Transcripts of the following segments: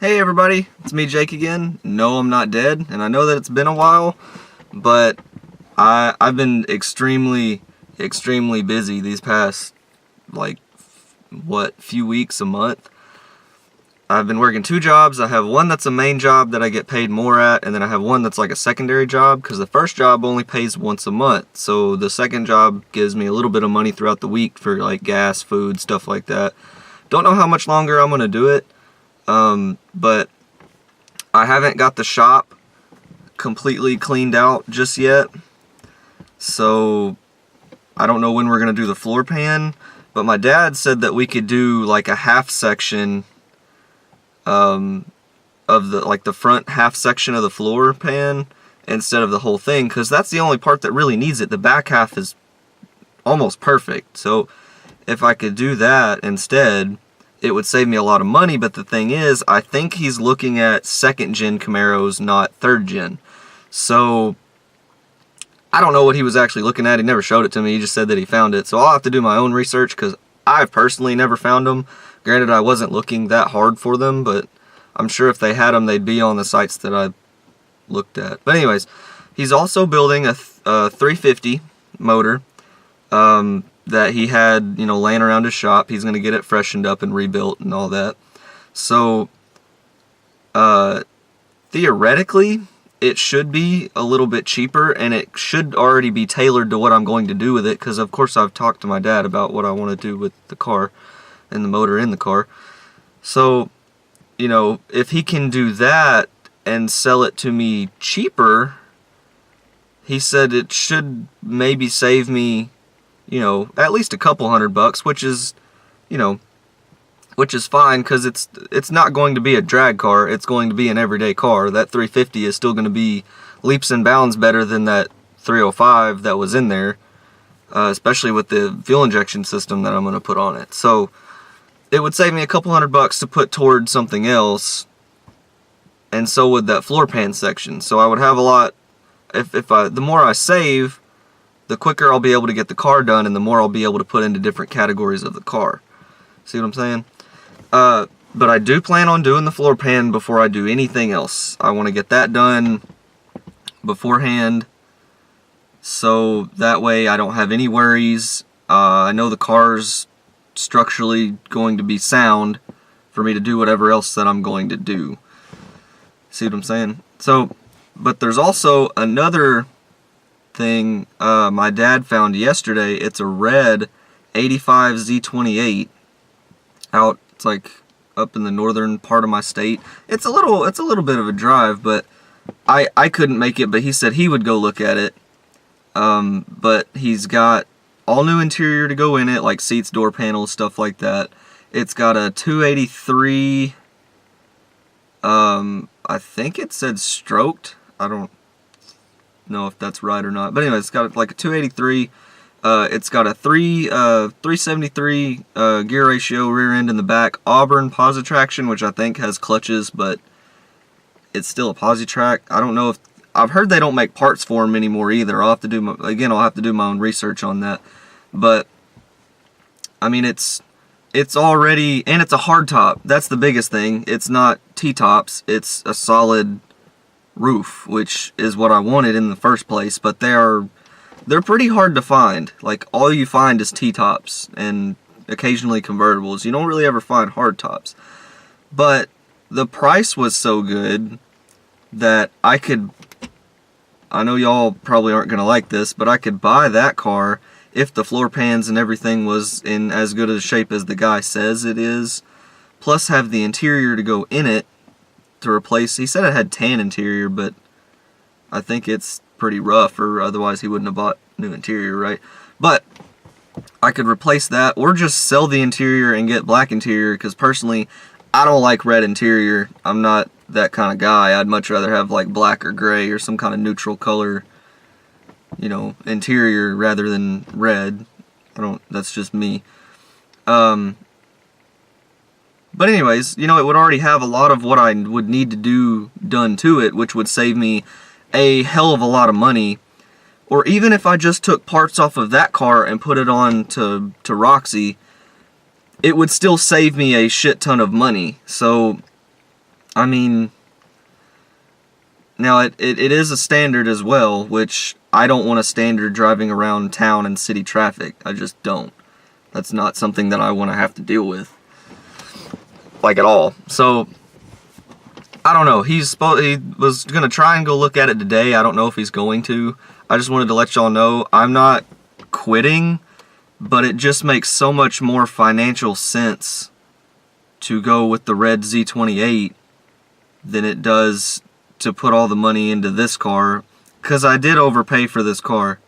Hey everybody, it's me Jake again. No, I'm not dead, and I know that it's been a while, but I've been extremely busy these past few weeks, a month. I've been working two jobs. I have one that's a main job that I get paid more at, and then I have one that's like a secondary job because the first job only pays once a month. So the second job gives me a little bit of money throughout the week for like gas, food, stuff like that. Don't know how much longer I'm gonna do it. But I haven't got the shop completely cleaned out just yet, so I don't know when we're gonna do the floor pan, but my dad said that we could do like a half section of the front half section of the floor pan instead of the whole thing, because that's the only part that really needs it. The back half is almost perfect, so if I could do that instead, it would save me a lot of money. But the thing is, I think he's looking at second gen Camaros, not third gen. So I don't know what he was actually looking at. He never showed it to me. He just said that he found it. So I'll have to do my own research because I've personally never found them. Granted, I wasn't looking that hard for them, but I'm sure if they had them, they'd be on the sites that I looked at. But anyways, he's also building a 350 motor. That he had, laying around his shop. He's going to get it freshened up and rebuilt and all that. So, theoretically, it should be a little bit cheaper, and it should already be tailored to what I'm going to do with it, because of course I've talked to my dad about what I want to do with the car and the motor in the car. So, if he can do that and sell it to me cheaper, he said it should maybe save me at least a couple $100, which is, which is fine, because it's not going to be a drag car. It's going to be an everyday car. That 350 is still going to be leaps and bounds better than that 305 that was in there, especially with the fuel injection system that I'm going to put on it. So it would save me a couple $100 to put towards something else, and so would that floor pan section. So I would have a lot. The more I save, the quicker I'll be able to get the car done, and the more I'll be able to put into different categories of the car. See what I'm saying? But I do plan on doing the floor pan before I do anything else. I want to get that done beforehand, so that way I don't have any worries. I know the car's structurally going to be sound for me to do whatever else that I'm going to do. See what I'm saying? So, but there's also another thing my dad found yesterday. It's a red 85 Z28 out. It's like up in the northern part of my state. It's a little bit of a drive, but I couldn't make it, but he said he would go look at it. But he's got all new interior to go in it, like seats, door panels, stuff like that. It's got a 283, I think it said stroked. I don't know if that's right or not, but anyway, it's got like a 283. It's got a 373 gear ratio, rear end in the back, Auburn Positraction, which I think has clutches, but it's still a Positrack. I don't know if I've heard they don't make parts for them anymore either. I'll have to do my own research on that. But I mean, it's already, and it's a hard top. That's the biggest thing. It's not T-tops. It's a solid roof, which is what I wanted in the first place, but they're pretty hard to find. Like, all you find is T-tops and occasionally convertibles. You don't really ever find hard tops. But the price was so good that I know y'all probably aren't going to like this, but I could buy that car if the floor pans and everything was in as good a shape as the guy says it is, plus have the interior to go in it to replace. He said it had tan interior, but I think it's pretty rough, or otherwise he wouldn't have bought new interior, right? But I could replace that, or just sell the interior and get black interior, because personally I don't like red interior. I'm not that kind of guy. I'd much rather have like black or gray or some kind of neutral color, interior rather than red. That's just me. But anyways, it would already have a lot of what I would need to do done to it, which would save me a hell of a lot of money. Or even if I just took parts off of that car and put it on to Roxy, it would still save me a shit ton of money. So I mean, now it is a standard as well, which I don't want a standard driving around town and city traffic. I just don't. That's not something that I want to have to deal with, like, at all. So, I don't know. He was going to try and go look at it today. I don't know if he's going to. I just wanted to let y'all know I'm not quitting, but it just makes so much more financial sense to go with the red Z28 than it does to put all the money into this car, because I did overpay for this car.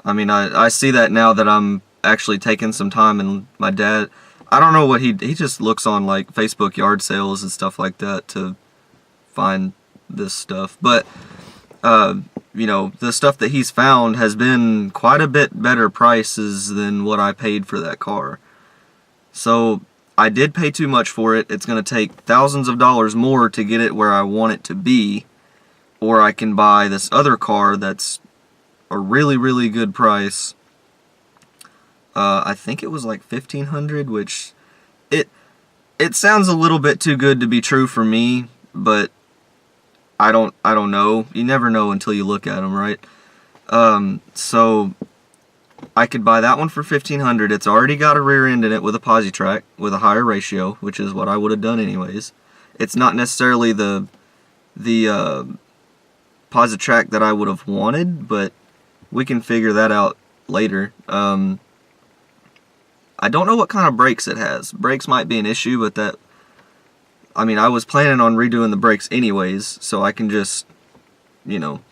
I mean, I see that now that I'm actually taking some time, and my dad, I don't know what he just looks on like Facebook yard sales and stuff like that to find this stuff, but you know, the stuff that he's found has been quite a bit better prices than what I paid for that car. So I did pay too much for it. It's going to take thousands of dollars more to get it where I want it to be, or I can buy this other car that's a really, really good price. I think it was like $1,500, which it sounds a little bit too good to be true for me, but I don't know. You never know until you look at them, right? So I could buy that one for $1,500. It's already got a rear end in it with a Positrack with a higher ratio, which is what I would have done anyways. It's not necessarily the Positrack that I would have wanted, but we can figure that out later. I don't know what kind of brakes it has. Brakes might be an issue, but that, I mean, I was planning on redoing the brakes anyways, so I can just, you know,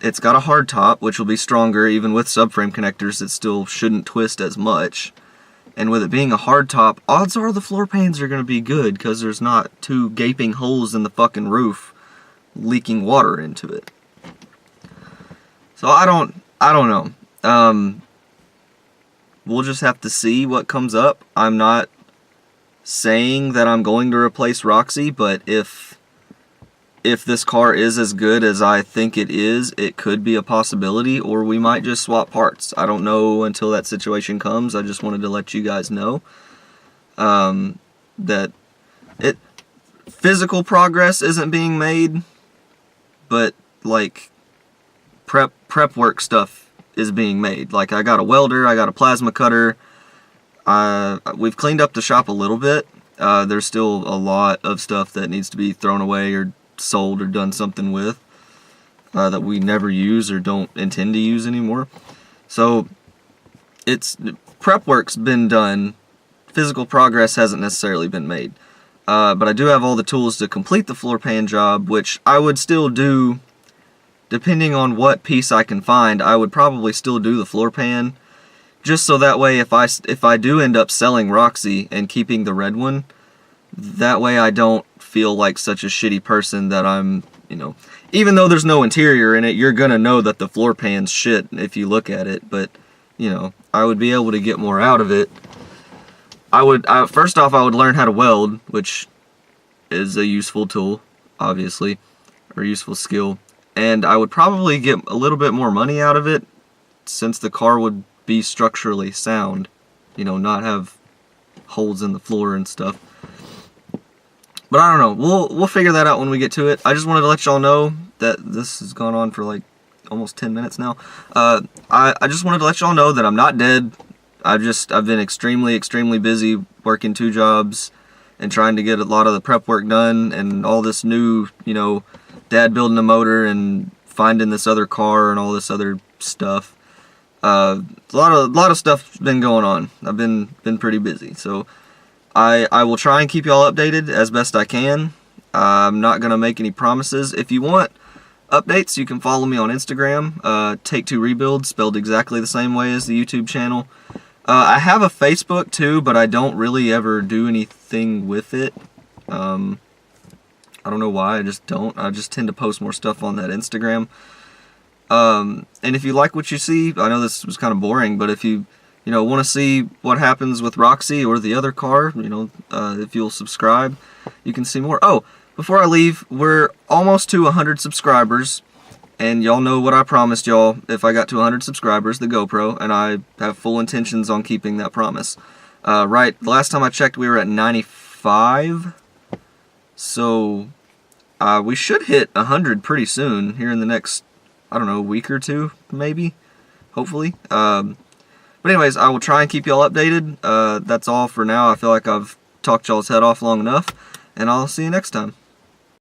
it's got a hard top, which will be stronger. Even with subframe connectors, it still shouldn't twist as much. And with it being a hard top, odds are the floor pans are going to be good, because there's not two gaping holes in the fucking roof leaking water into it. So I don't know. We'll just have to see what comes up. I'm not saying that I'm going to replace Roxy, but if this car is as good as I think it is, it could be a possibility, or we might just swap parts. I don't know until that situation comes. I just wanted to let you guys know that physical progress isn't being made, but like prep work stuff is being made. Like, I got a welder, I got a plasma cutter. We've cleaned up the shop a little bit. There's still a lot of stuff that needs to be thrown away or sold or done something with that we never use or don't intend to use anymore. So prep work's been done. Physical progress hasn't necessarily been made. But I do have all the tools to complete the floor pan job, which I would still do. Depending on what piece I can find, I would probably still do the floor pan, just so that way if I do end up selling Roxy and keeping the red one, that way I don't feel like such a shitty person that I'm, you know, even though there's no interior in it, you're gonna know that the floor pan's shit if you look at it, but, you know, I would be able to get more out of it. First off, I would learn how to weld, which is a useful tool, obviously, or useful skill. And I would probably get a little bit more money out of it, since the car would be structurally sound, you know, not have holes in the floor and stuff. But I don't know, we'll figure that out when we get to it. I just wanted to let y'all know that this has gone on for like almost 10 minutes now. I just wanted to let y'all know that I'm not dead. I've been extremely busy working 2 jobs and trying to get a lot of the prep work done, and all this new, you know, Dad building a motor and finding this other car and all this other stuff. A lot of stuff's been going on. I've been pretty busy, so I will try and keep y'all updated as best I can. I'm not gonna make any promises. If you want updates, you can follow me on Instagram. Take Two Rebuild, spelled exactly the same way as the YouTube channel. I have a Facebook too, but I don't really ever do anything with it. I don't know why, I just don't. I just tend to post more stuff on that Instagram. And if you like what you see, I know this was kind of boring, but if you want to see what happens with Roxy or the other car, if you'll subscribe, you can see more. Oh, before I leave, we're almost to 100 subscribers, and y'all know what I promised y'all if I got to 100 subscribers, the GoPro, and I have full intentions on keeping that promise. Right, the last time I checked, we were at 95 95. So we should hit 100 pretty soon, here in the next, I don't know, week or two, maybe, hopefully. But anyways, I will try and keep y'all updated. That's all for now. I feel like I've talked y'all's head off long enough, and I'll see you next time.